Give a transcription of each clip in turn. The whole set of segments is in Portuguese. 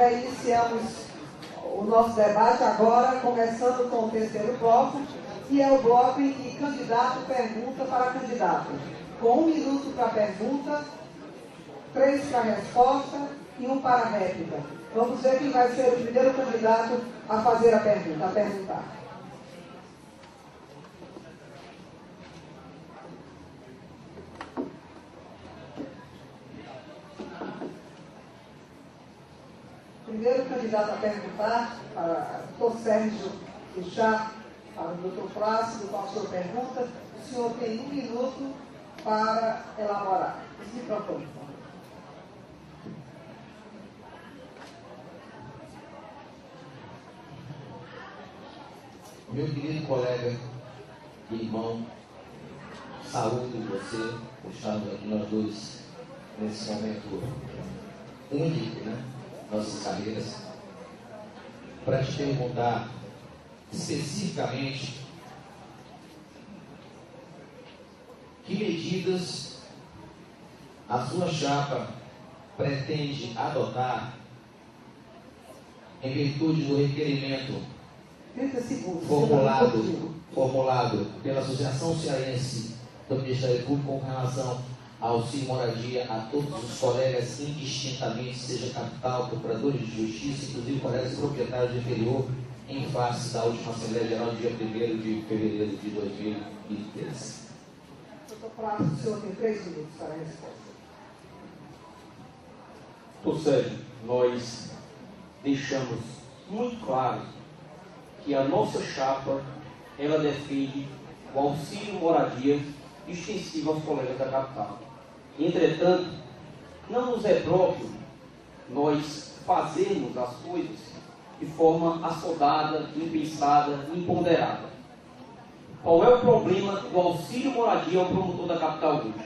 já iniciamos o nosso debate agora, começando com o terceiro bloco, que é o bloco em que candidato pergunta para candidato. Com 1 minuto para a pergunta, 3 para a resposta e 1 para a réplica. Vamos ver quem vai ser o primeiro candidato a fazer a pergunta, a perguntar. Primeiro candidato a perguntar, para o doutor Sérgio Puxar, para o doutor Plácido, qual a sua pergunta. O senhor tem 1 minuto para elaborar. Esse microfone. Meu querido colega e irmão, saúdo você, puxando aqui nós dois nesse momento único, né? Nossas carreiras, para te perguntar especificamente que medidas a sua chapa pretende adotar em virtude do requerimento formulado pela Associação Cearense do Ministério Público com relação ao auxílio moradia a todos os colegas indistintamente, seja capital, procuradores de justiça, inclusive colegas proprietários de interior, em face da última Assembleia Geral do dia 1º de fevereiro de 2013. Doutor Plácido, o senhor tem 3 minutos para a resposta. Doutor Sérgio, nós deixamos muito claro que a nossa chapa, ela defende o auxílio moradia extensivo aos colegas da capital. Entretanto, não nos é próprio nós fazermos as coisas de forma assodada, impensada, imponderada. Qual é o problema do auxílio moradia ao promotor da capital hoje?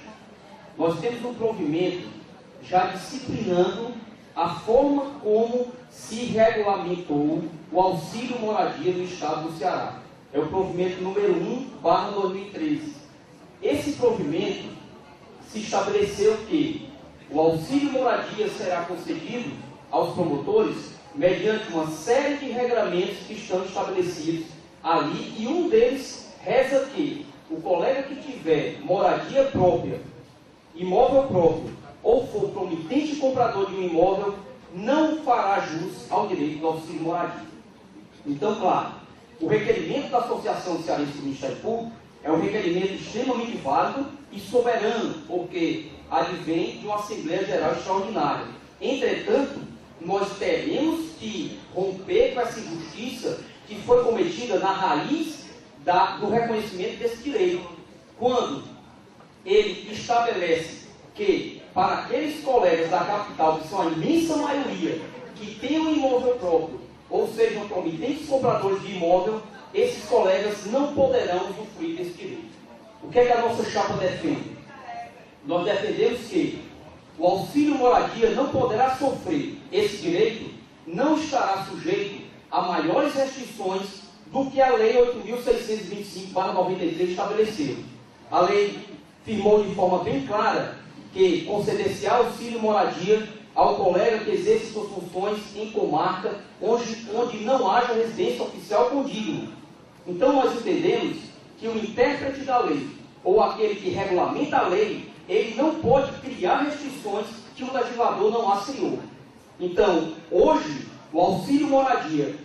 Nós temos um provimento já disciplinando a forma como se regulamentou o auxílio moradia no estado do Ceará. É o provimento número 1/2013. Esse provimento se estabeleceu que o auxílio moradia será concedido aos promotores mediante uma série de regramentos que estão estabelecidos ali, e um deles reza que o colega que tiver moradia própria, imóvel próprio, ou for promitente comprador de um imóvel, não fará jus ao direito do auxílio moradia. Então, claro, o requerimento da Associação Cearense do Ministério Público é um requerimento extremamente válido e soberano, porque advém de uma Assembleia Geral Extraordinária. Entretanto, nós teremos que romper com essa injustiça que foi cometida na raiz do reconhecimento desse direito, quando ele estabelece que, para aqueles colegas da capital, que são a imensa maioria, que têm um imóvel próprio, ou sejam promitentes compradores de imóvel, esses colegas não poderão usufruir desse direito. O que é que a nossa chapa defende? Nós defendemos que o auxílio moradia não poderá sofrer esse direito, não estará sujeito a maiores restrições do que a Lei 8.625/93 estabeleceu. A lei firmou de forma bem clara que conceder-se auxílio moradia ao colega que exerce suas funções em comarca onde não haja residência oficial condigna. Então nós entendemos que o intérprete da lei, ou aquele que regulamenta a lei, ele não pode criar restrições que o legislador não as criou. Então, hoje, o auxílio moradia,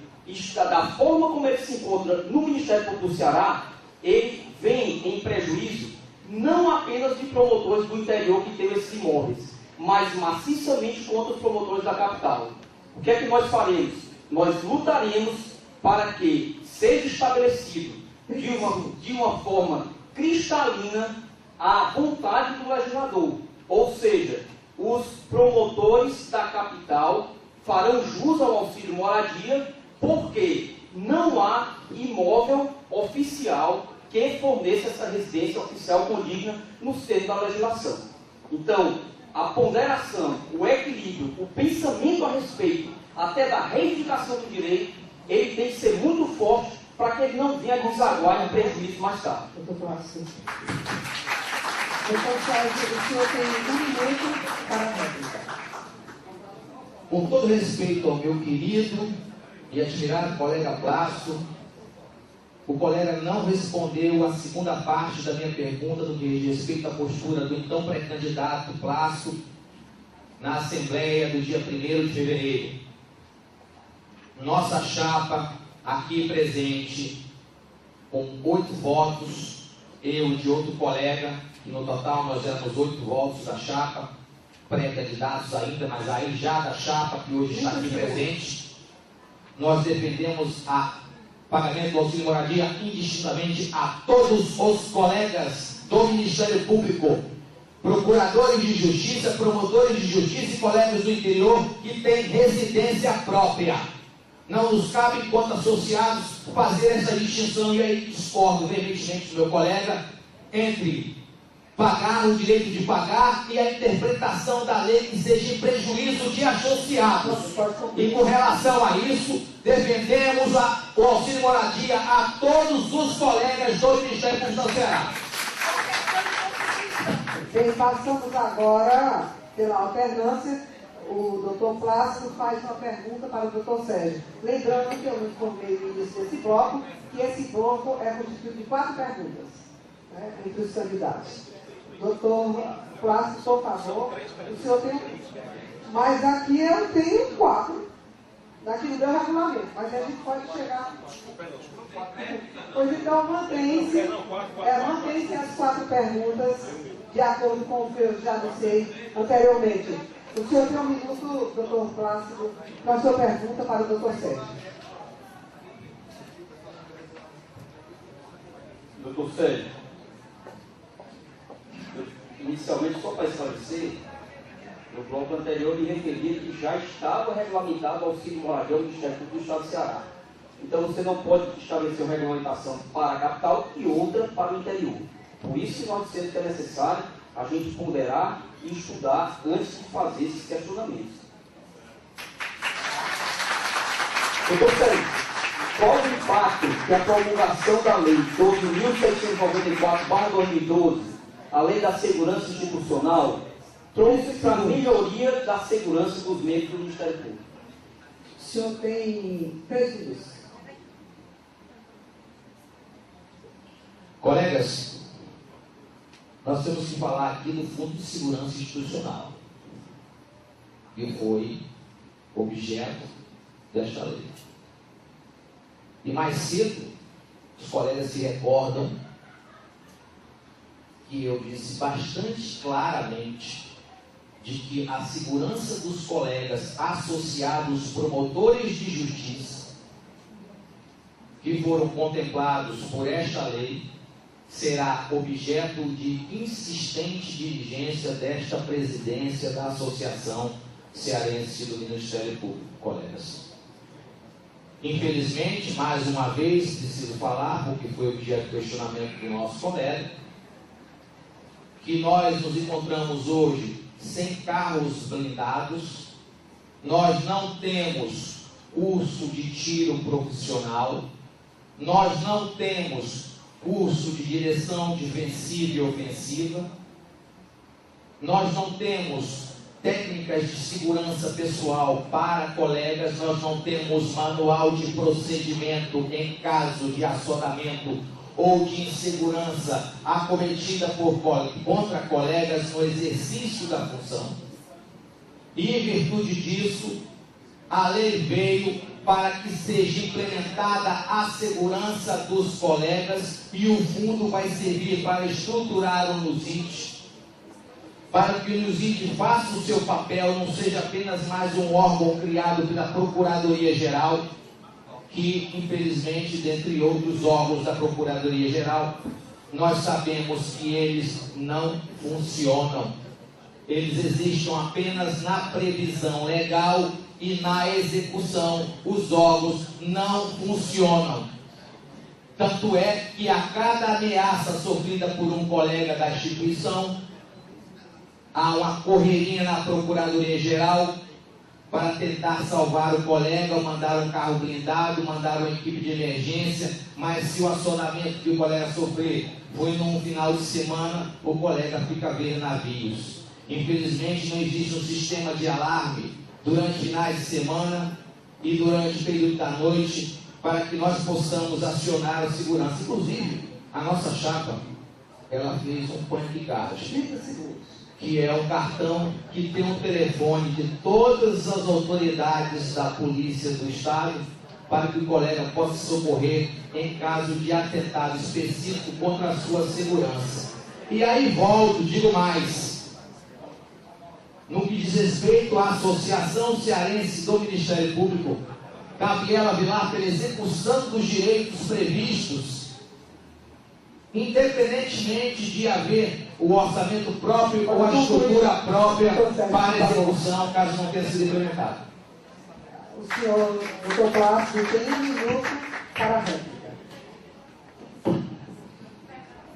da forma como ele se encontra no Ministério Público do Ceará, ele vem em prejuízo não apenas de promotores do interior que têm esses imóveis, mas maciçamente contra os promotores da capital. O que é que nós faremos? Nós lutaremos para que seja estabelecido de uma forma cristalina a vontade do legislador. Ou seja, os promotores da capital farão jus ao auxílio moradia porque não há imóvel oficial que forneça essa residência oficial condigna no seio da legislação. Então, a ponderação, o equilíbrio, o pensamento a respeito até da reivindicação do direito, ele tem que ser muito forte para que ele não venha desaguar em prejuízo mais tarde. Doutor Plácido. Doutor Sérgio, o senhor tem 1 minuto para a réplica. Com todo respeito ao meu querido e admirado colega Plácido, o colega não respondeu a segunda parte da minha pergunta no que diz respeito à postura do então pré-candidato Plácido na Assembleia do dia 1º de fevereiro. Nossa chapa aqui presente, com 8 votos, eu e de outro colega, que no total nós éramos 8 votos da chapa, pré-candidatos ainda, mas aí já da chapa que hoje está aqui presente, nós defendemos a pagamento do auxílio moradia indistintamente a todos os colegas do Ministério Público, procuradores de justiça, promotores de justiça e colegas do interior que têm residência própria. Não nos cabe, enquanto associados, fazer essa distinção, e aí discordo veementemente do meu colega, entre pagar o direito de pagar e a interpretação da lei que seja em prejuízo de associados. E com relação a isso, defendemos o auxílio moradia a todos os colegas do Ministério Público do Ceará. Bem, passamos agora pela alternância. O doutor Plácido faz uma pergunta para o doutor Sérgio. Lembrando que eu informei no início desse bloco que esse bloco é constituído de 4 perguntas, né, entre os candidatos. Doutor Plácido, por favor, o senhor tem... Mas aqui eu tenho 4. Daqui no meu regulamento, mas a gente pode chegar... Pois então, mantém-se as 4 perguntas de acordo com o que eu já disse anteriormente. O senhor tem 1 minuto, doutor Plácido, para a sua pergunta para o doutor Sérgio. Doutor Sérgio, inicialmente, só para esclarecer, no bloco anterior me referia que já estava regulamentado o auxílio moradia do Ministério Público do Estado do Ceará. Então você não pode estabelecer uma regulamentação para a capital e outra para o interior. Por isso que nós dissemos que é necessário a gente ponderar e estudar antes de fazer esses questionamentos. Doutor Sérgio, qual o impacto que a promulgação da Lei 12.694/2012, a Lei da Segurança Institucional, trouxe para a melhoria da segurança dos membros do Ministério Público? O senhor tem 3 minutos. Colegas, nós temos que falar aqui do Fundo de Segurança Institucional, que foi objeto desta lei. E mais cedo, os colegas se recordam que eu disse bastante claramente de que a segurança dos colegas associados promotores de justiça, que foram contemplados por esta lei, será objeto de insistente diligência desta presidência da Associação Cearense do Ministério Público, colegas. Infelizmente, mais uma vez, preciso falar, porque foi objeto de questionamento do nosso colega, que nós nos encontramos hoje sem carros blindados, nós não temos curso de tiro profissional, nós não temos curso de direção defensiva e ofensiva, nós não temos técnicas de segurança pessoal para colegas, nós não temos manual de procedimento em caso de assodamento ou de insegurança acometida contra colegas no exercício da função. E em virtude disso, a lei veio para que seja implementada a segurança dos colegas, e o fundo vai servir para estruturar o NUSIT, para que o NUSIT faça o seu papel, não seja apenas mais um órgão criado pela Procuradoria-Geral, que infelizmente, dentre outros órgãos da Procuradoria-Geral, nós sabemos que eles não funcionam. Eles existem apenas na previsão legal e na execução. Os órgãos não funcionam. Tanto é que a cada ameaça sofrida por um colega da instituição, há uma correria na Procuradoria-Geral para tentar salvar o colega, ou mandar um carro blindado, mandar uma equipe de emergência, mas se o acionamento que o colega sofrer foi num final de semana, o colega fica a ver navios. Infelizmente não existe um sistema de alarme durante finais de semana e durante o período da noite, para que nós possamos acionar a segurança. Inclusive, a nossa chapa, ela fez um panic card, que é um cartão que tem um telefone de todas as autoridades da polícia do estado, para que o colega possa socorrer em caso de atentado específico contra a sua segurança. E aí volto, digo mais, no que diz respeito à Associação Cearense do Ministério Público, cabe ela velar pela execução dos direitos previstos, independentemente de haver o orçamento próprio ou a estrutura própria para execução, caso não tenha sido implementado. O senhor, doutor Plácido, tem 1 minuto para a réplica.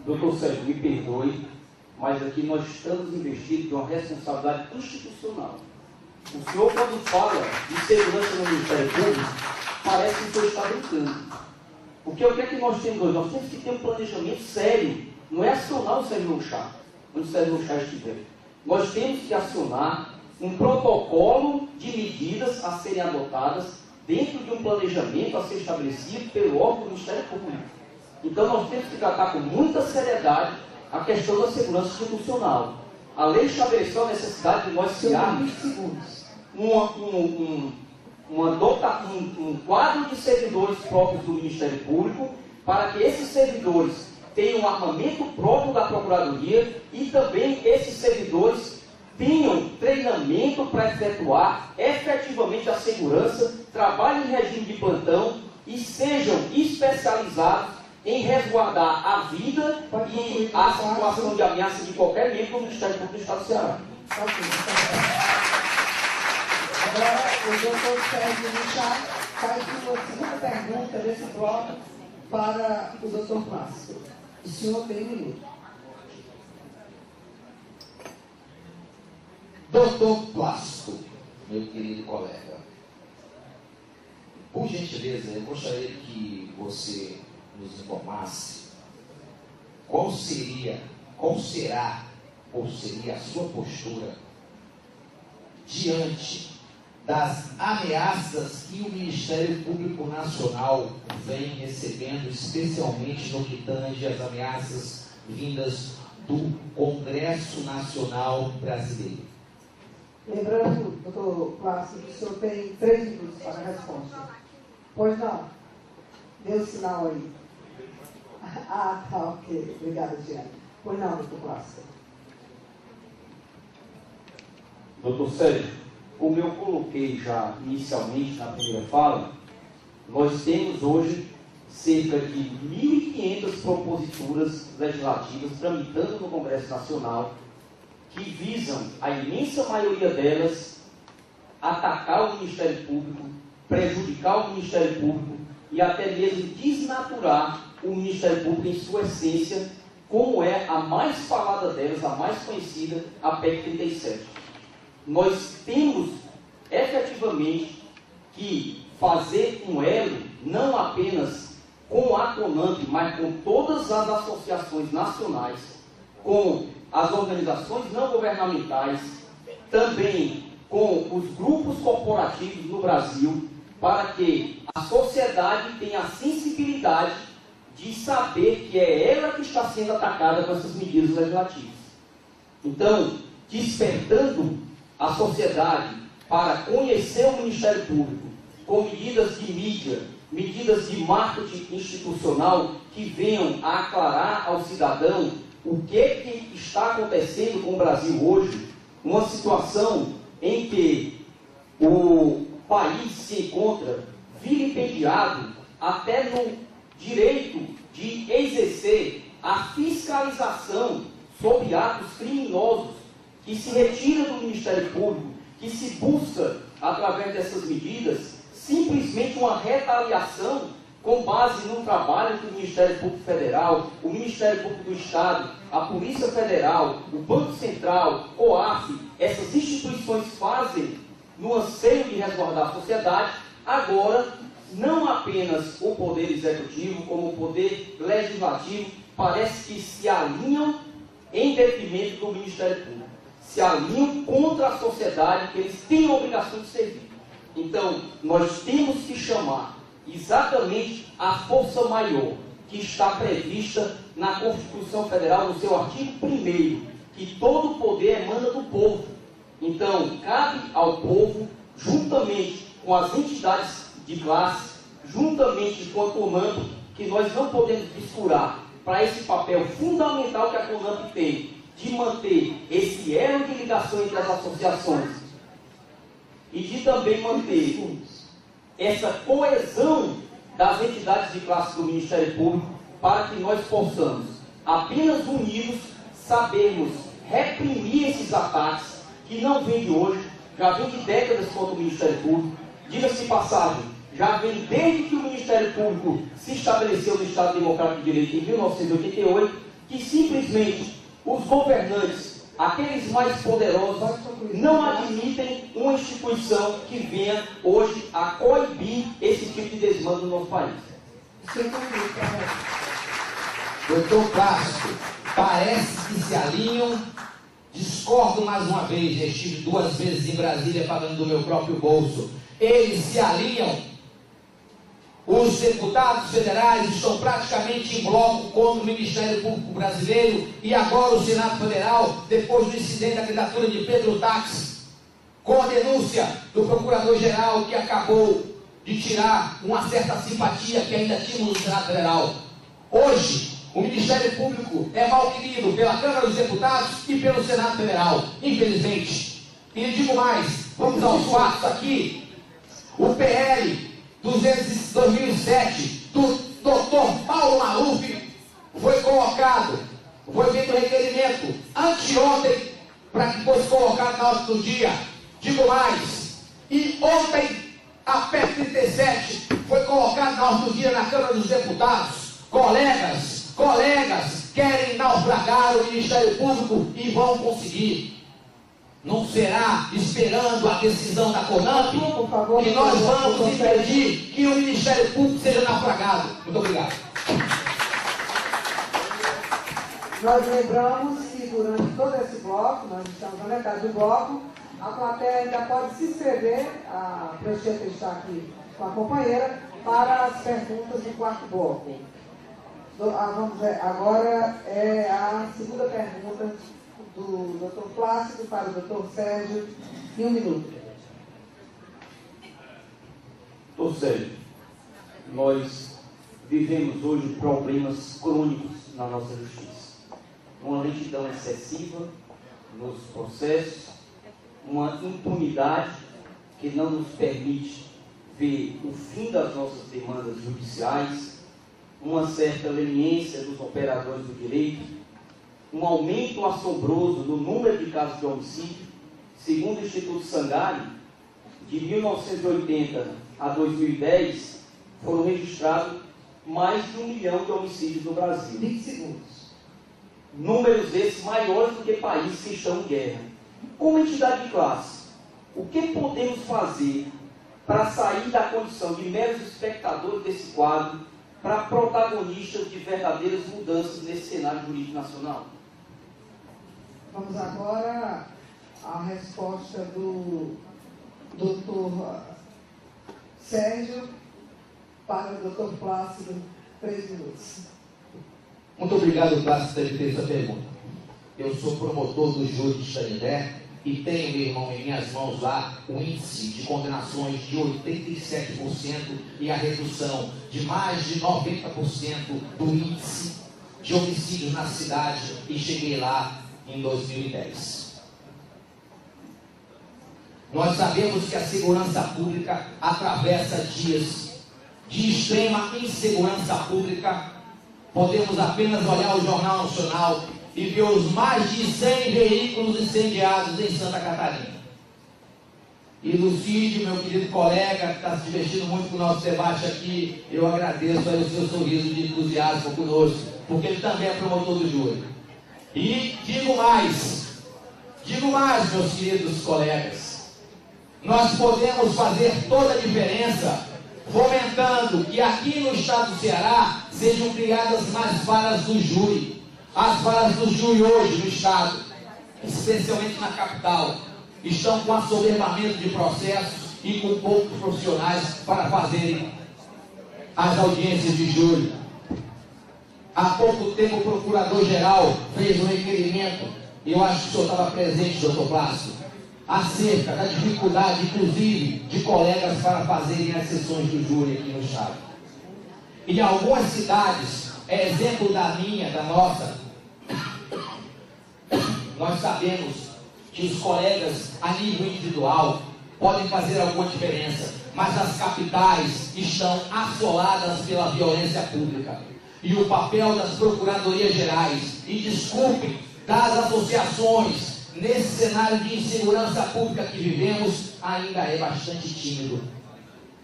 Doutor Sérgio, me perdoe, mas aqui nós estamos investidos de uma responsabilidade institucional. O senhor, quando fala de segurança no Ministério Público, parece que o senhor está brincando. Porque o que é que nós temos hoje? Nós temos que ter um planejamento sério. Não é acionar o servidor chá, onde o servidor chá estiver. Nós temos que acionar um protocolo de medidas a serem adotadas dentro de um planejamento a ser estabelecido pelo órgão do Ministério Público. Então nós temos que tratar com muita seriedade a questão da segurança institucional. A lei estabeleceu a necessidade de nós criarmos um quadro de servidores próprios do Ministério Público, para que esses servidores tenham um armamento próprio da Procuradoria e também esses servidores tenham treinamento para efetuar efetivamente a segurança, trabalhem em regime de plantão e sejam especializados em resguardar a vida e a situação de ameaça de qualquer membro do Ministério Público do Estado do Ceará. Agora, o doutor Sérgio Richard faz uma segunda pergunta desse bloco para o doutor Plácido. O senhor tem 1 minuto. Doutor Plácido, meu querido colega, por gentileza, eu gostaria que você nos informasse qual seria a sua postura diante das ameaças que o Ministério Público Nacional vem recebendo, especialmente no que tange às ameaças vindas do Congresso Nacional Brasileiro. Lembrando, doutor Plácido, que o senhor tem 3 minutos para a resposta. Pois não? Dê o sinal aí. Ah, tá, ok. Obrigada, Tiago. Pois não, doutor Plácido. Doutor Sérgio, como eu coloquei já inicialmente na primeira fala, nós temos hoje cerca de 1.500 proposituras legislativas tramitando no Congresso Nacional, que visam, a imensa maioria delas, atacar o Ministério Público, prejudicar o Ministério Público e até mesmo desnaturar o Ministério Público em sua essência, como é a mais falada delas, a mais conhecida, a PEC 37. Nós temos efetivamente que fazer um elo, não apenas com a CONAMP, mas com todas as associações nacionais, com as organizações não governamentais, também com os grupos corporativos no Brasil, para que a sociedade tenha a sensibilidade de saber que é ela que está sendo atacada com essas medidas legislativas. Então, despertando a sociedade para conhecer o Ministério Público com medidas de mídia, medidas de marketing institucional que venham a aclarar ao cidadão o que está acontecendo com o Brasil hoje, uma situação em que o país se encontra vilipendiado até no direito de exercer a fiscalização sobre atos criminosos que se retira do Ministério Público, que se busca, através dessas medidas, simplesmente uma retaliação com base no trabalho que o Ministério Público Federal, o Ministério Público do Estado, a Polícia Federal, o Banco Central, COAF, essas instituições fazem no anseio de resguardar a sociedade. Agora, não apenas o Poder Executivo, como o Poder Legislativo, parece que se alinham em detrimento do Ministério Público. se alinham contra a sociedade que eles têm a obrigação de servir. Então, nós temos que chamar exatamente a força maior que está prevista na Constituição Federal, no seu artigo 1º, que todo o poder emana do povo. Então, cabe ao povo, juntamente com as entidades de classe, juntamente com a CONAMP, que nós não podemos descurar para esse papel fundamental que a CONAMP tem, de manter esse elo de ligação entre as associações e de também manter essa coesão das entidades de classe do Ministério Público, para que nós possamos, apenas unidos, sabermos reprimir esses ataques, que não vem de hoje, já vem de décadas contra o Ministério Público. Diga-se de passagem, já vem desde que o Ministério Público se estabeleceu no Estado Democrático de Direito em 1988, que simplesmente os governantes, aqueles mais poderosos, não admitem uma instituição que venha hoje a coibir esse tipo de desmando no nosso país. Doutor Clássico, parece que se alinham. Discordo mais uma vez, estive 2 vezes em Brasília pagando do meu próprio bolso. Eles se alinham. Os deputados federais estão praticamente em bloco contra o Ministério Público Brasileiro e agora o Senado Federal, depois do incidente da candidatura de Pedro Táxi, com a denúncia do Procurador-Geral que acabou de tirar uma certa simpatia que ainda tínhamos no Senado Federal. Hoje, o Ministério Público é mal querido pela Câmara dos Deputados e pelo Senado Federal, infelizmente. E digo mais, vamos aos fatos aqui. O PL 2007 do Dr. Paulo Maluf foi colocado, foi feito um requerimento anteontem para que fosse colocado na ordem do dia. Digo mais, e ontem a PEC 37 foi colocada na ordem do dia na Câmara dos Deputados. Colegas querem naufragar o Ministério Público e vão conseguir. Não será esperando a decisão da CONAMP que nós vamos impedir que o Ministério Público seja naufragado. Muito obrigado. Nós lembramos que durante todo esse bloco, nós estamos na metade do bloco, a plateia ainda pode se inscrever, a Precheta está aqui com a companheira, para as perguntas do 4º bloco. Vamos ver, agora é a segunda pergunta do Dr. Plácido para o Dr. Sérgio, em 1 minuto. Dr. Sérgio, nós vivemos hoje problemas crônicos na nossa justiça. Uma lentidão excessiva nos processos, uma impunidade que não nos permite ver o fim das nossas demandas judiciais, uma certa leniência dos operadores do direito, um aumento assombroso no número de casos de homicídio. Segundo o Instituto Sangali, de 1980 a 2010, foram registrados mais de 1 milhão de homicídios no Brasil. 20 segundos. Números esses maiores do que países que estão em guerra. Como entidade de classe, o que podemos fazer para sair da condição de meros espectadores desse quadro para protagonistas de verdadeiras mudanças nesse cenário jurídico nacional? Vamos agora à resposta do Dr. Sérgio para o Dr. Plácido, 3 minutos. Muito obrigado, Plácido, por ter feito essa pergunta. Eu sou promotor do júri de Xanindé e tenho, meu irmão, em minhas mãos lá o índice de condenações de 87% e a redução de mais de 90% do índice de homicídios na cidade, e cheguei lá em 2010. Nós sabemos que a segurança pública atravessa dias de extrema insegurança pública. Podemos apenas olhar o Jornal Nacional e ver os mais de 100 veículos incendiados em Santa Catarina. E Lucídio, meu querido colega, que está se divertindo muito com o nosso debate aqui, eu agradeço aí o seu sorriso de entusiasmo conosco, porque ele também é promotor do júri. E digo mais, meus queridos colegas, nós podemos fazer toda a diferença fomentando que aqui no estado do Ceará sejam criadas mais varas do júri. As varas do júri hoje no estado especialmente na capital, estão com assoberbamento de processos e com poucos profissionais para fazerem as audiências de júri. Há pouco tempo o procurador-geral fez um requerimento, e eu acho que o senhor estava presente, doutor Plácido, acerca da dificuldade, inclusive, de colegas para fazerem as sessões do júri aqui no Estado. E em algumas cidades, é exemplo da minha, da nossa, nós sabemos que os colegas, a nível individual, podem fazer alguma diferença, mas as capitais estão assoladas pela violência pública. E o papel das procuradorias gerais, e desculpem, das associações, nesse cenário de insegurança pública que vivemos, ainda é bastante tímido.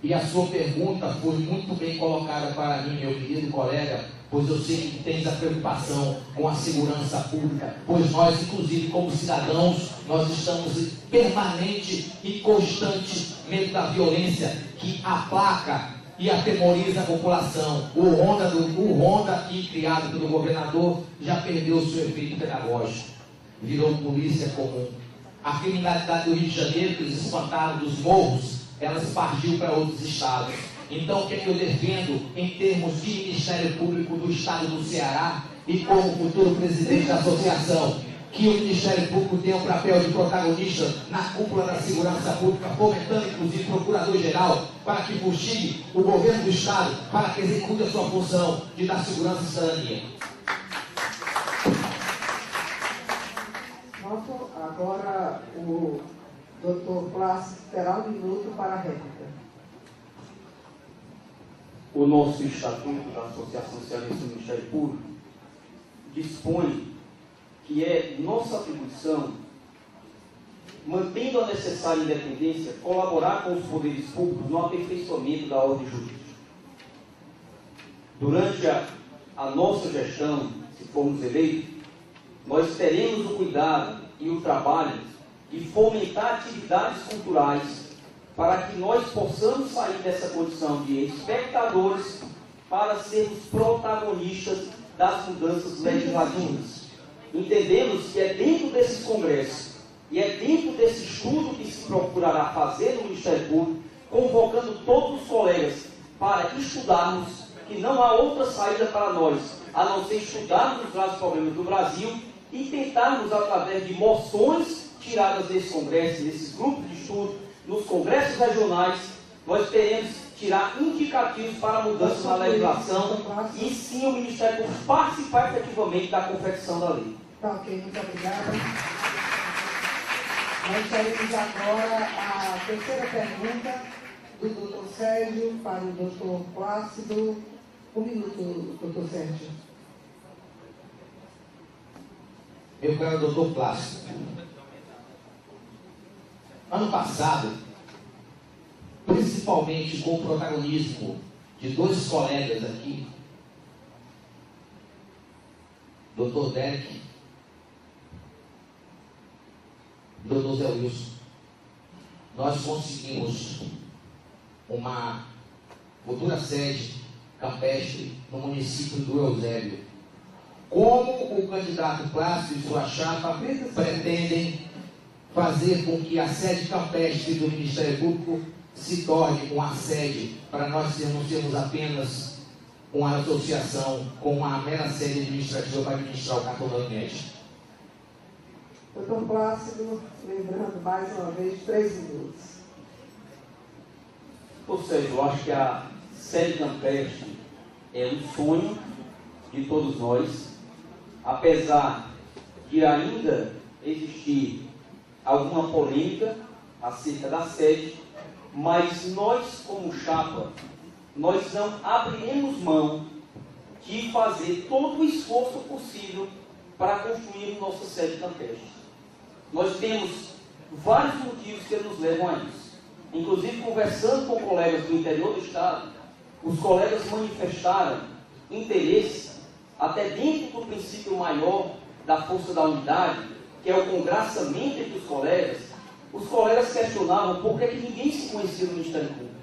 E a sua pergunta foi muito bem colocada para mim, meu querido colega, pois eu sei que tens a preocupação com a segurança pública, pois nós, inclusive, como cidadãos, nós estamos em permanente e constante medo da violência que aplaca e atemoriza a população. O Ronda aqui, criado pelo governador, já perdeu o seu efeito pedagógico, virou polícia comum. A criminalidade do Rio de Janeiro, que eles espantaram dos morros, ela se partiu para outros estados. Então, o que é que eu defendo em termos de Ministério Público do Estado do Ceará e como futuro presidente da associação? Que o Ministério Público tenha um papel de protagonista na cúpula da segurança pública, fomentando inclusive o Procurador-Geral para que fustigue o governo do Estado, para que execute a sua função de dar segurança à cidadania. Agora o doutor Plácido terá um minuto para a réplica. O nosso Estatuto da Associação Cearense do Ministério Público dispõe que é nossa atribuição, mantendo a necessária independência, colaborar com os poderes públicos no aperfeiçoamento da ordem jurídica. Durante a nossa gestão, se formos eleitos, nós teremos o cuidado e o trabalho de fomentar atividades culturais para que nós possamos sair dessa condição de espectadores para sermos protagonistas das mudanças legislativas. Entendemos que é dentro desses congressos e é dentro desse estudo que se procurará fazer no Ministério Público, convocando todos os colegas para estudarmos que não há outra saída para nós, a não ser estudarmos os graves problemas do Brasil e tentarmos, através de moções tiradas desse congresso, desses grupos de estudo, nos congressos regionais, nós teremos tirar indicativos para a mudança na legislação e sim o Ministério Público participar efetivamente da confecção da lei. Tá, ok, muito obrigada. Nós teremos agora a terceira pergunta do doutor Sérgio para o doutor Plácido. Um minuto, doutor Sérgio. Meu caro doutor Plácido, ano passado, principalmente com o protagonismo de dois colegas aqui, doutor Derek e doutor Zé Wilson, nós conseguimos uma futura sede campestre no município do Eusébio. Como o candidato Plácido e sua chapa pretendem fazer com que a sede campestre do Ministério Público se torne uma sede para nós não sermos apenas uma associação com uma mera sede administrativa para administrar o cartão da Unimed? Doutor Plácido, lembrando mais uma vez, 3 minutos. Ou seja, eu acho que a sede campestre é um sonho de todos nós, apesar de ainda existir alguma polêmica acerca da sede, mas nós, como chapa, nós não abriremos mão de fazer todo o esforço possível para construir nossa sede campestre. Nós temos vários motivos que nos levam a isso. Inclusive, conversando com colegas do interior do estado, os colegas manifestaram interesse, até dentro do princípio maior da força da unidade, que é o congraçamento entre os colegas questionavam por que ninguém se conhecia no Ministério Público.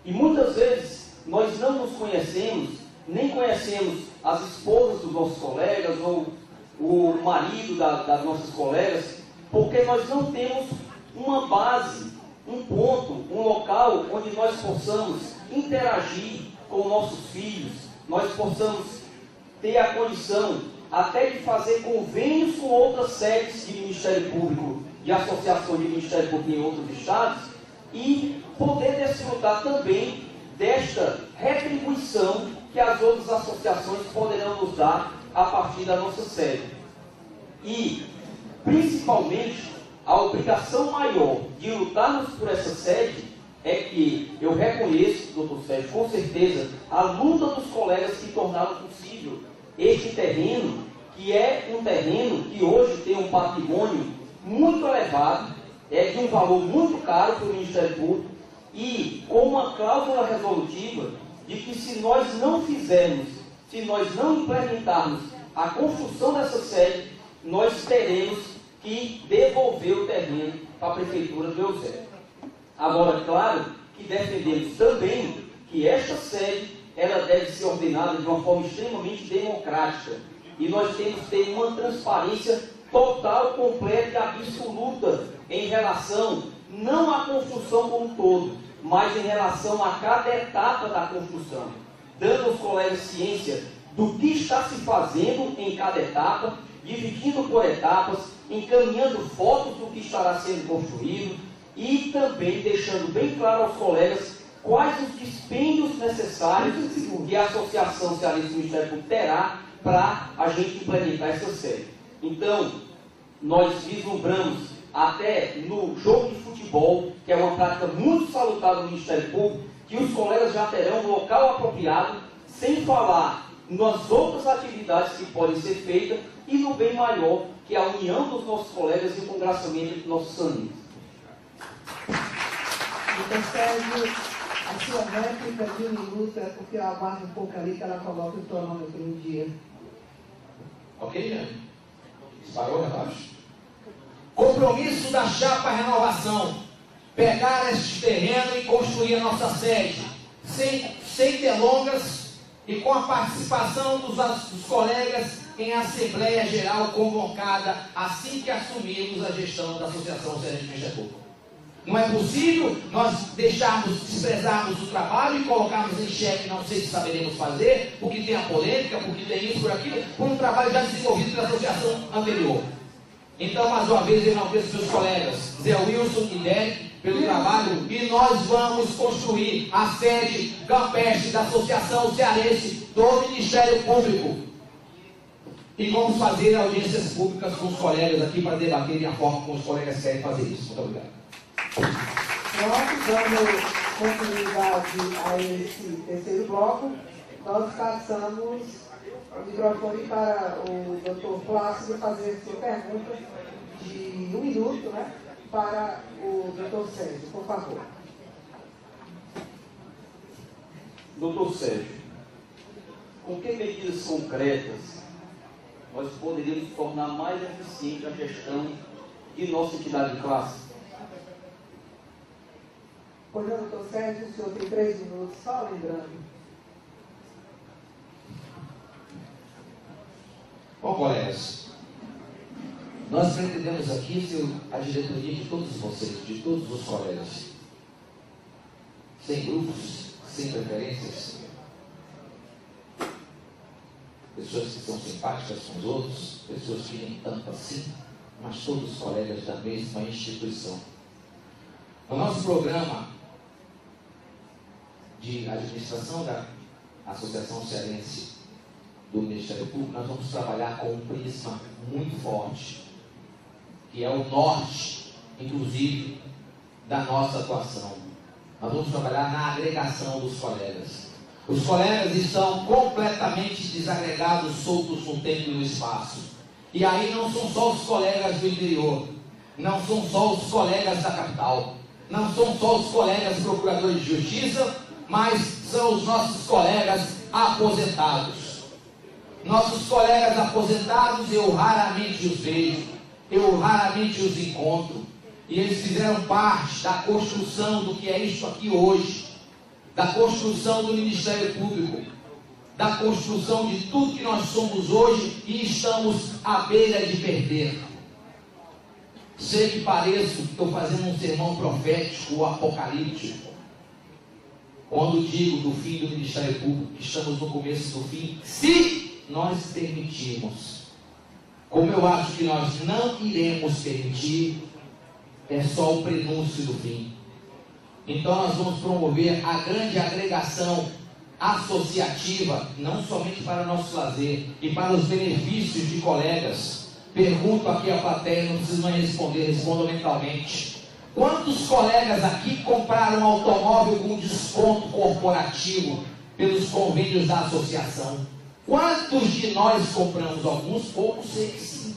E muitas vezes nós não nos conhecemos, nem conhecemos as esposas dos nossos colegas ou o marido das nossas colegas, porque nós não temos uma base, um ponto, um local onde nós possamos interagir com nossos filhos, nós possamos ter a condição até de fazer convênios com outras sedes de Ministério Público, de associação de Ministério Público em outros estados, e poder desfrutar também desta retribuição que as outras associações poderão nos dar a partir da nossa sede. E, principalmente, a obrigação maior de lutarmos por essa sede é que eu reconheço, doutor Sérgio, com certeza, a luta dos colegas que tornaram possível este terreno, que é um terreno que hoje tem um patrimônio muito elevado, é de um valor muito caro para o Ministério Público, e com uma cláusula resolutiva de que se nós não fizermos, se nós não implementarmos a construção dessa sede, nós teremos que devolver o terreno para a Prefeitura do Eusébio. Agora, claro que defendemos também que esta sede ela deve ser ordenada de uma forma extremamente democrática, e nós temos que ter uma transparência total, completa e absoluta em relação não à construção como um todo, mas em relação a cada etapa da construção, dando aos colegas ciência do que está se fazendo em cada etapa, dividindo por etapas, encaminhando fotos do que estará sendo construído e também deixando bem claro aos colegas quais os dispêndios necessários que a Associação Cearense do Ministério Público terá para a gente implementar essa série. Então, nós vislumbramos até no jogo de futebol, que é uma prática muito salutar do Ministério Público, que os colegas já terão um local apropriado, sem falar nas outras atividades que podem ser feitas e no bem maior, que é a união dos nossos colegas e o congraçamento entre nossos sanguíneos. Então, Sérgio, a sua réplica de 1 minuto é porque eu aguardo um pouco ali que ela coloca o cronômetro em dia. Ok, Jane? Disparou, relaxa. Compromisso da Chapa Renovação: pegar este terreno e construir a nossa sede, sem delongas e com a participação dos colegas em Assembleia Geral convocada assim que assumirmos a gestão da Associação Cearense do Ministério Público. Não é possível nós desprezarmos o trabalho e colocarmos em xeque, não sei se saberemos fazer, porque tem a polêmica, porque tem isso, por aquilo, por um trabalho já desenvolvido pela associação anterior. Então, mais uma vez, eu agradeço meus colegas, Zé Wilson e Derek, pelo trabalho, e nós vamos construir a sede campestre da Associação Cearense do Ministério Público. E vamos fazer audiências públicas com os colegas aqui para debaterem a forma como os colegas querem fazer isso. Muito obrigado. Pronto, dando continuidade a esse terceiro bloco, nós passamos o microfone para o Dr. Plácido fazer sua pergunta de 1 minuto, né, para o Dr. Sérgio, por favor. Dr. Sérgio, com que medidas concretas nós poderíamos tornar mais eficiente a gestão de nossa entidade de classe? Pois não, doutor Sérgio, o senhor tem 3 minutos, só lembrando. Bom, colegas, nós pretendemos aqui ser a diretoria de todos vocês, de todos os colegas, sem grupos, sem preferências, pessoas que são simpáticas com os outros, pessoas que nem tanto assim, mas todos os colegas da mesma instituição. O nosso programa de administração da Associação Cearense do Ministério Público, nós vamos trabalhar com um prisma muito forte, que é o norte, inclusive, da nossa atuação. Nós vamos trabalhar na agregação dos colegas. Os colegas estão completamente desagregados, soltos no tempo e no espaço. E aí não são só os colegas do interior, não são só os colegas da capital, não são só os colegas procuradores de justiça, mas são os nossos colegas aposentados. Nossos colegas aposentados, eu raramente os vejo, eu raramente os encontro, e eles fizeram parte da construção do que é isso aqui hoje, da construção do Ministério Público. da construção de tudo que nós somos hoje e estamos à beira de perder. Sei que pareço que estou fazendo um sermão profético ou apocalíptico, quando digo do fim do Ministério Público, que estamos no começo do fim, se nós permitirmos. Como eu acho que nós não iremos permitir, é só o prenúncio do fim. Então nós vamos promover a grande agregação associativa, não somente para nosso lazer e para os benefícios de colegas. Pergunto aqui à plateia, não preciso mais responder, respondo mentalmente. Quantos colegas aqui compraram um automóvel com desconto corporativo pelos convênios da associação? Quantos de nós compramos? Alguns poucos, sei que sim.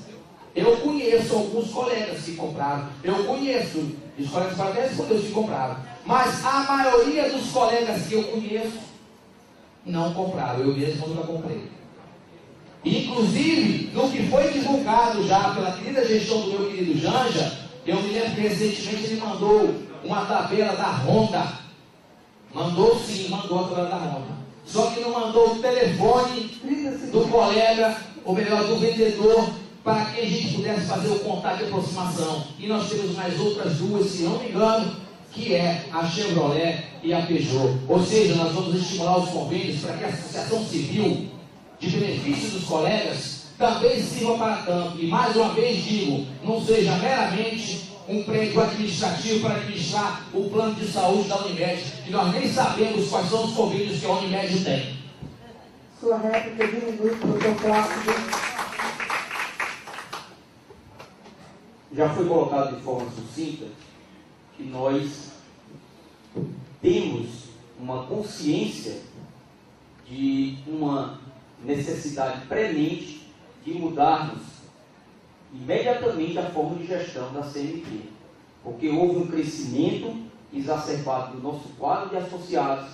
Eu conheço alguns colegas que compraram. Eu conheço, os colegas para responder os que compraram. Mas a maioria dos colegas que eu conheço não compraram. Eu mesmo nunca comprei. Inclusive, no que foi divulgado já pela querida gestão do meu querido Janja, eu me lembro que recentemente ele mandou uma tabela da Honda. Mandou sim, mandou a tabela da Honda. Só que não mandou o telefone do colega, ou melhor, do vendedor, para que a gente pudesse fazer o contato de aproximação. E nós temos mais outras duas, se não me engano, que é a Chevrolet e a Peugeot. Ou seja, nós vamos estimular os convênios para que a associação civil, de benefício dos colegas, também sirva para tanto. E mais uma vez digo, não seja meramente um prédio administrativo para administrar o plano de saúde da Unimed, que nós nem sabemos quais são os convênios que a Unimed tem. Sua réplica de 1 minuto, doutor Plácido. Já foi colocado de forma sucinta que nós temos uma consciência de uma necessidade premente de mudarmos imediatamente a forma de gestão da CMT, porque houve um crescimento exacerbado do nosso quadro de associados,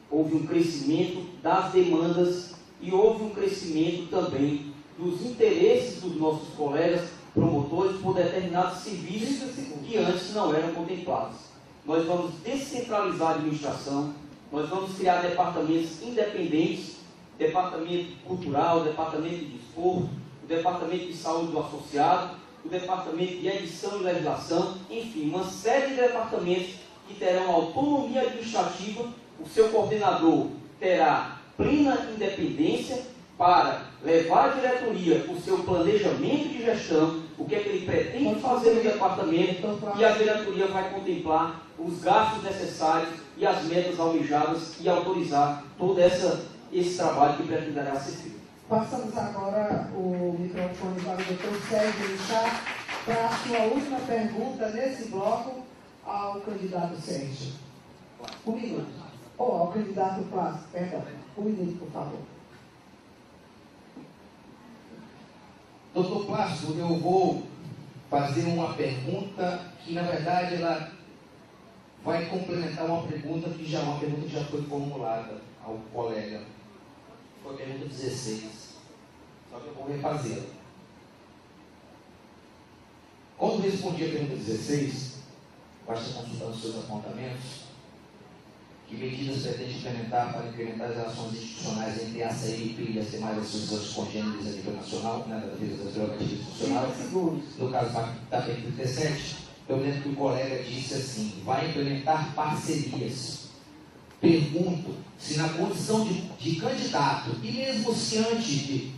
houve um crescimento das demandas e houve um crescimento também dos interesses dos nossos colegas promotores por determinados serviços que antes não eram contemplados. Nós vamos descentralizar a administração, nós vamos criar departamentos independentes, departamento cultural, departamento de desporto, o departamento de saúde do associado, o departamento de edição e legislação, enfim, uma série de departamentos que terão autonomia administrativa. O seu coordenador terá plena independência para levar à diretoria o seu planejamento de gestão, o que é que ele pretende fazer no departamento, e a diretoria vai contemplar os gastos necessários e as metas almejadas e autorizar todo esse trabalho que pretenderá ser feito. Passamos agora o microfone para o doutor Sérgio Chá para a sua última pergunta nesse bloco ao candidato Sérgio. 1 minuto. Ou ao candidato Plácido, perdão. 1 minuto, por favor. Doutor Plácido, eu vou fazer uma pergunta que, na verdade, ela vai complementar uma pergunta que já foi formulada ao colega. Foi a pergunta 16. Só que eu vou refazê-la. Quando eu respondi a pergunta 16, basta consultar os seus apontamentos, que medidas pretende implementar para incrementar as relações institucionais entre a CMP e as demais associações congêneres a nível nacional, na defesa das prerrogativas institucionais. No caso da PEC 37, eu lembro que o colega disse assim: vai implementar parcerias. Pergunto se na condição de candidato, e mesmo se antes de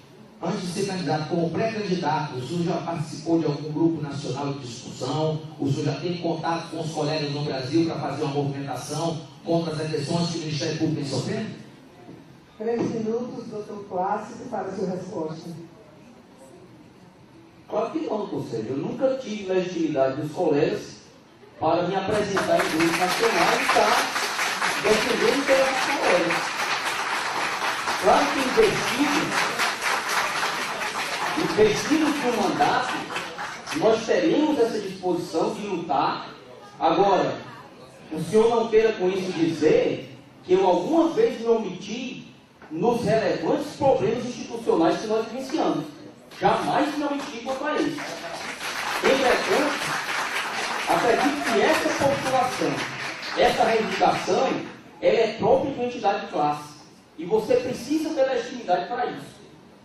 ser candidato, como pré-candidato, o senhor já participou de algum grupo nacional de discussão, o senhor já tem contato com os colegas no Brasil para fazer uma movimentação contra as agressões que o Ministério Público vem sofrendo? 3 minutos, doutor Plácido, para a sua resposta. Claro que não, conselho. Eu nunca tive legitimidade dos colegas para me apresentar em grupo nacional e estar defendendo pelos colegas. Claro que investido de um mandato, nós teremos essa disposição de lutar. Agora, o senhor não queira com isso dizer que eu alguma vez me omiti nos relevantes problemas institucionais que nós vivenciamos. Jamais me omiti contra isso. Entretanto, acredito que essa postulação, essa reivindicação, ela é própria de uma entidade de classe. E você precisa ter legitimidade para isso.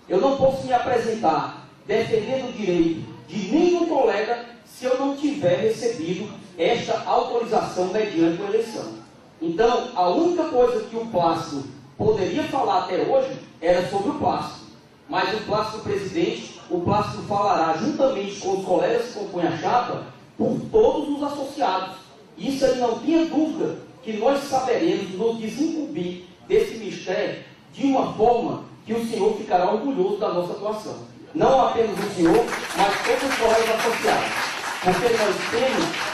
Eu não posso me apresentar defendendo o direito de nenhum colega se eu não tiver recebido esta autorização mediante uma eleição. Então, a única coisa que o Plácido poderia falar até hoje era sobre o Plácido. Mas o Plácido presidente, o Plácido falará juntamente com os colegas que compõem a chapa por todos os associados. Isso ele não tinha dúvida que nós saberemos nos desincumbir desse mistério de uma forma que o senhor ficará orgulhoso da nossa atuação. Não apenas o senhor, mas todos os colegas associados. Porque nós temos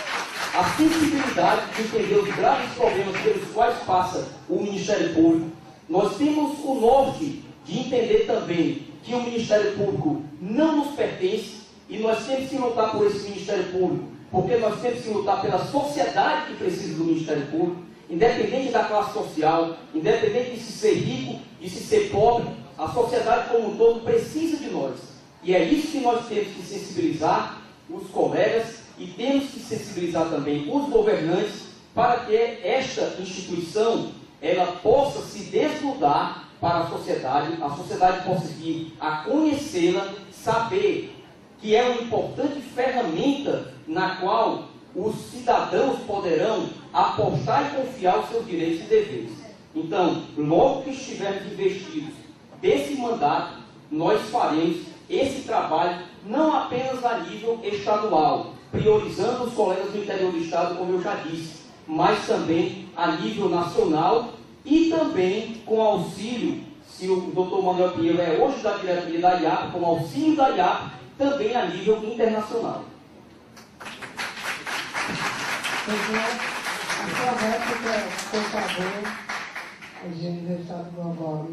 a sensibilidade de entender os graves problemas pelos quais passa o Ministério Público. Nós temos o norte de entender também que o Ministério Público não nos pertence e nós temos que lutar por esse Ministério Público, porque nós temos que lutar pela sociedade que precisa do Ministério Público, independente da classe social, independente de se ser rico, de se ser pobre, a sociedade como um todo precisa de nós. E é isso que nós temos que sensibilizar os colegas e temos que sensibilizar também os governantes para que esta instituição ela possa se desnudar para a sociedade possa vir a conhecê-la, saber que é uma importante ferramenta na qual os cidadãos poderão apostar e confiar os seus direitos e deveres. Então, logo que estivermos investidos desse mandato, nós faremos esse trabalho não apenas a nível estadual, priorizando os colegas do interior do Estado, como eu já disse, mas também a nível nacional e também com auxílio, se o Dr. Manuel Pinheiro é hoje da diretoria da IAP, com auxílio da IAP, também a nível internacional. A sua réplica, por favor, Eugênio Estado do Agora.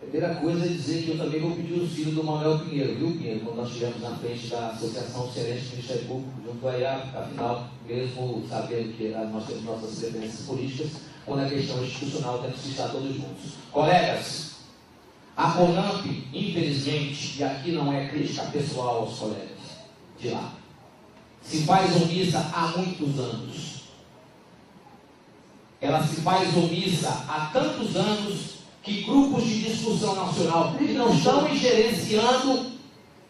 A primeira coisa é dizer que eu também vou pedir o auxílio do Manuel Pinheiro, viu, Pinheiro? Quando nós estivemos na frente da Associação Cearense do Ministério Público, junto à IAP, afinal, mesmo sabendo que nós temos nossas preferências políticas, quando a questão institucional temos que estar todos juntos. Colegas, a CONAMP, infelizmente, e aqui não é crítica pessoal aos colegas de lá, se faz omissa há muitos anos. Ela se faz omissa há tantos anos que grupos de discussão nacional que não estão gerenciando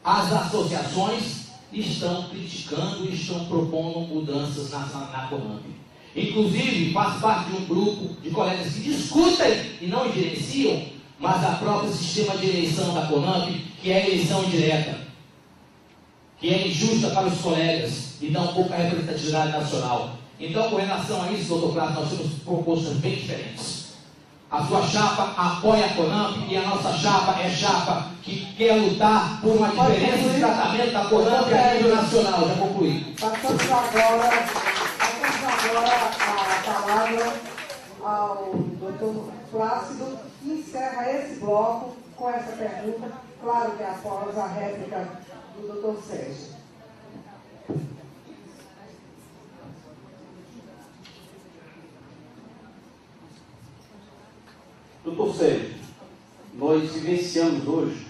as associações estão criticando e estão propondo mudanças na CONAMP. Inclusive, faz parte de um grupo de colegas que discutem e não gerenciam, mas a própria sistema de eleição da CONAMP, que é a eleição indireta, que é injusta para os colegas e dá um pouco a representatividade nacional. Então, com relação a isso, doutor Cláudio, nós temos propostas bem diferentes. A sua chapa apoia a CONAMP e a nossa chapa é chapa que quer lutar por uma diferença de tratamento da CONAMP a nível nacional. Já concluí. Passamos agora a palavra ao doutor Plácido, que encerra esse bloco com essa pergunta, claro que após a réplica do doutor Sérgio. Doutor Sérgio, nós vivenciamos hoje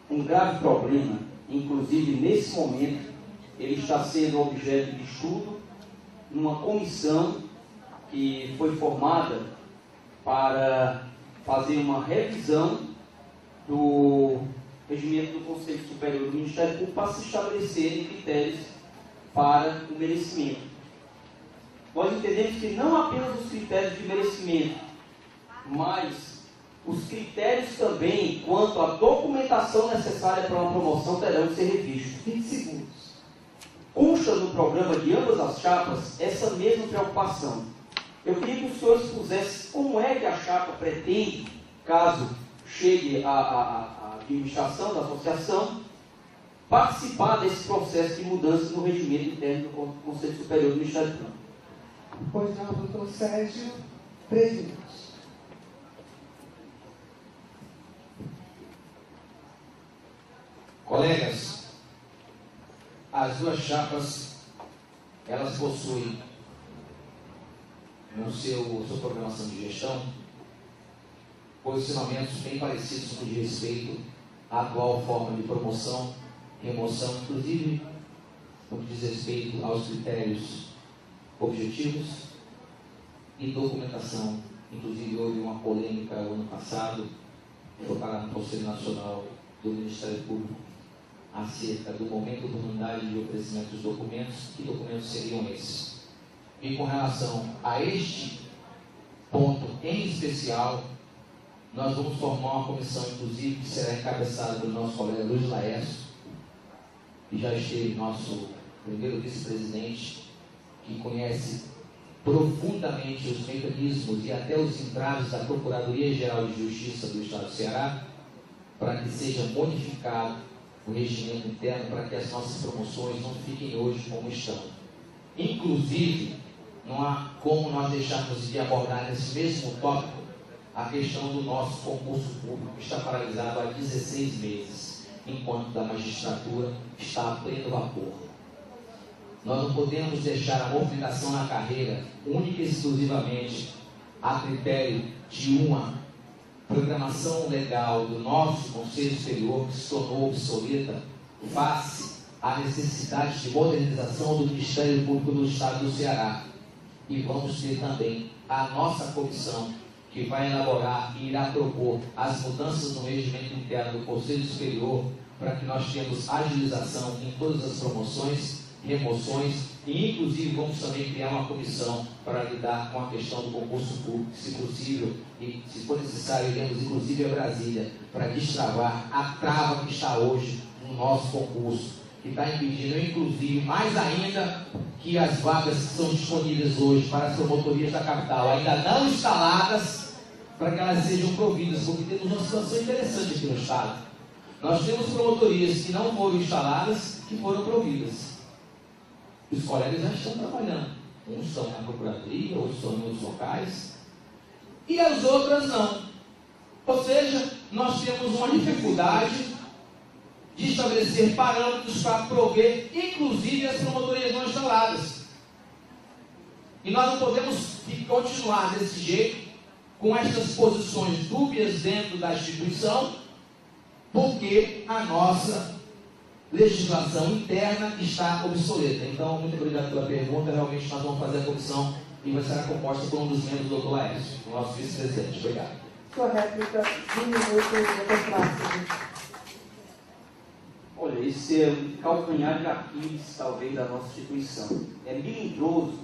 um grave problema, inclusive nesse momento ele está sendo objeto de estudo numa comissão que foi formada para fazer uma revisão do regimento do Conselho Superior do Ministério Público para se estabelecerem critérios para o merecimento. Nós entendemos que não apenas os critérios de merecimento, mas os critérios também quanto à documentação necessária para uma promoção terão que ser revistos. 20 segundos. Consta no programa de ambas as chapas essa mesma preocupação. Eu queria que o senhor expusesse como é que a chapa pretende, caso chegue à administração da associação, participar desse processo de mudança no regimento interno do Conselho Superior do Ministério Público. Pois não, doutor Sérgio, 3 minutos. Colegas, as duas chapas, elas possuem no sua programação de gestão posicionamentos bem parecidos com o de respeito à atual forma de promoção, remoção, inclusive no que diz respeito aos critérios objetivos e documentação Inclusive houve uma polêmica o ano passado, que foi parar no Conselho Nacional do Ministério Público, acerca do momento, oportunidade de oferecimento dos documentos. Que documentos seriam esses? E com relação a este ponto em especial, nós vamos formar uma comissão, inclusive, que será encabeçada pelo nosso colega Luiz Laércio, que já esteve nosso primeiro vice-presidente, que conhece profundamente os mecanismos e até os entraves da Procuradoria-Geral de Justiça do Estado do Ceará, para que seja modificado o regimento interno, para que as nossas promoções não fiquem hoje como estão. Inclusive, não há como nós deixarmos de abordar nesse mesmo tópico a questão do nosso concurso público, que está paralisado há 16 meses, enquanto a magistratura está a pleno vapor. Nós não podemos deixar a movimentação na carreira única e exclusivamente a critério de uma programação legal do nosso Conselho Superior, que se tornou obsoleta, face à necessidade de modernização do Ministério Público do Estado do Ceará. E vamos ter também a nossa comissão, que vai elaborar e irá propor as mudanças no regimento interno do Conselho Superior, para que nós tenhamos agilização em todas as promoções, remoções, e inclusive vamos também criar uma comissão para lidar com a questão do concurso público, se possível, e se for necessário, iremos inclusive a Brasília, para destravar a trava que está hoje no nosso concurso, que está impedindo, inclusive, mais ainda, que as vagas que são disponíveis hoje para as promotorias da capital, ainda não instaladas, para que elas sejam providas, porque temos uma situação interessante aqui no Estado. Nós temos promotorias que não foram instaladas, que foram providas. Os colegas já estão trabalhando. Uns estão na Procuradoria, outros estão em outros locais, e as outras não. Ou seja, nós temos uma dificuldade de estabelecer parâmetros para prover, inclusive, as promotorias não instaladas. E nós não podemos continuar desse jeito, com estas posições dúbias dentro da instituição, porque a nossa legislação interna está obsoleta. Então, muito obrigado pela pergunta. Realmente nós vamos fazer a comissão e vai ser composta por um dos membros do Dr. Laércio, o nosso vice-presidente. Obrigado. Sua réplica, 1 minuto, Dr. Plácido. Olha, esse é o calcanhar de Aquiles, talvez, da nossa instituição. É melindroso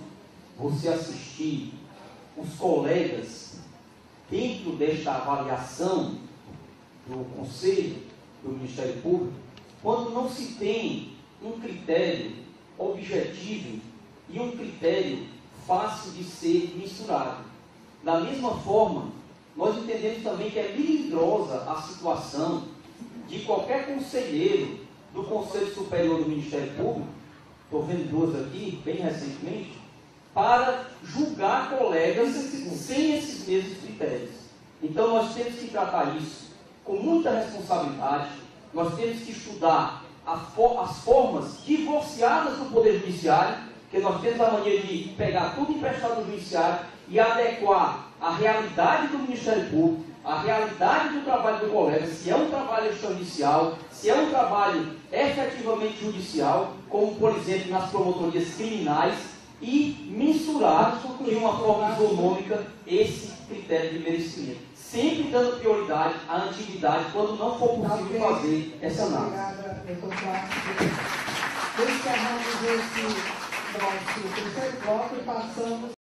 você assistir os colegas dentro desta avaliação do Conselho, do Ministério Público, quando não se tem um critério objetivo e um critério fácil de ser mensurado. Da mesma forma, nós entendemos também que é melindrosa a situação de qualquer conselheiro do Conselho Superior do Ministério Público, estou vendo duas aqui, bem recentemente, para julgar colegas sem esses mesmos critérios. Então nós temos que tratar isso com muita responsabilidade, nós temos que estudar as formas divorciadas do Poder Judiciário, porque nós temos a mania de pegar tudo emprestado do Judiciário e adequar a realidade do Ministério Público, a realidade do trabalho do colega, se é um trabalho extrajudicial, se é um trabalho efetivamente judicial, como por exemplo nas promotorias criminais, e mensurar de uma forma isonômica esse critério de merecimento, sempre dando prioridade à antiguidade quando não for possível fazer essa análise. Obrigada, doutor Plácido. Encerramos esse nosso terceiro bloco e passamos